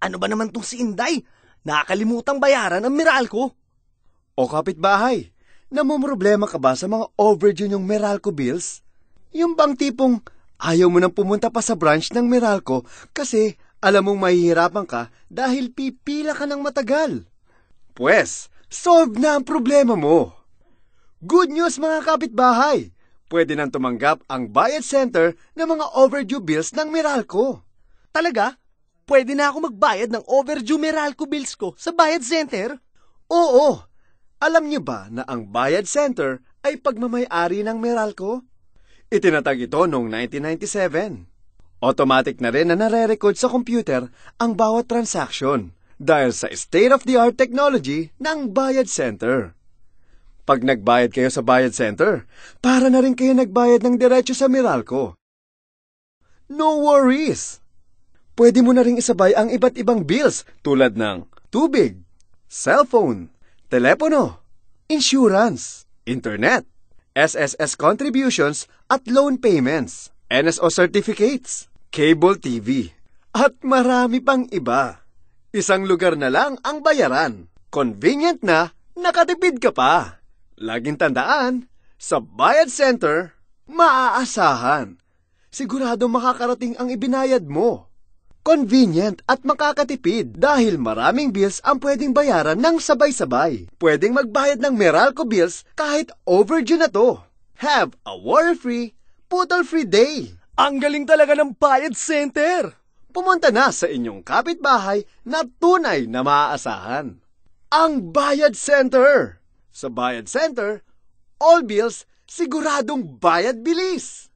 Ano ba naman tong si Inday? Nakakalimutang bayaran ang Meralco. O kapitbahay, namumroblema ka ba sa mga overdue yung Meralco bills? Yung bang tipong ayaw mo nang pumunta pa sa branch ng Meralco kasi alam mong mahihirapan ka dahil pipila ka ng matagal. Pwes, solve na ang problema mo. Good news mga kapitbahay! Pwede nang tumanggap ang Bayad Center ng mga overdue bills ng Meralco. Talaga? Pwede na ako magbayad ng overdue Meralco bills ko sa Bayad Center? Oo! Alam niyo ba na ang Bayad Center ay pagmamay-ari ng Meralco? Itinatag ito noong 1997. Automatic na rin na nare-record sa computer ang bawat transaction dahil sa state-of-the-art technology ng Bayad Center. Pag nagbayad kayo sa Bayad Center, para na rin kayo nagbayad ng diretso sa Meralco. No worries! Pwede mo na rin isabay ang iba't ibang bills tulad ng tubig, cellphone, telepono, insurance, internet, SSS contributions at loan payments, NSO certificates, cable TV, at marami pang iba. Isang lugar na lang ang bayaran. Convenient na, nakatipid ka pa. Laging tandaan, sa Bayad Center, maaasahan. Sigurado makakarating ang ibinayad mo. Convenient at makakatipid dahil maraming bills ang pwedeng bayaran ng sabay-sabay. Pwedeng magbayad ng Meralco bills kahit overdue na to. Have a worry-free, putol-free day. Ang galing talaga ng Bayad Center! Pumunta na sa inyong kapitbahay na tunay na maaasahan. Ang Bayad Center! Sa Bayad Center, all bills siguradong bayad bilis!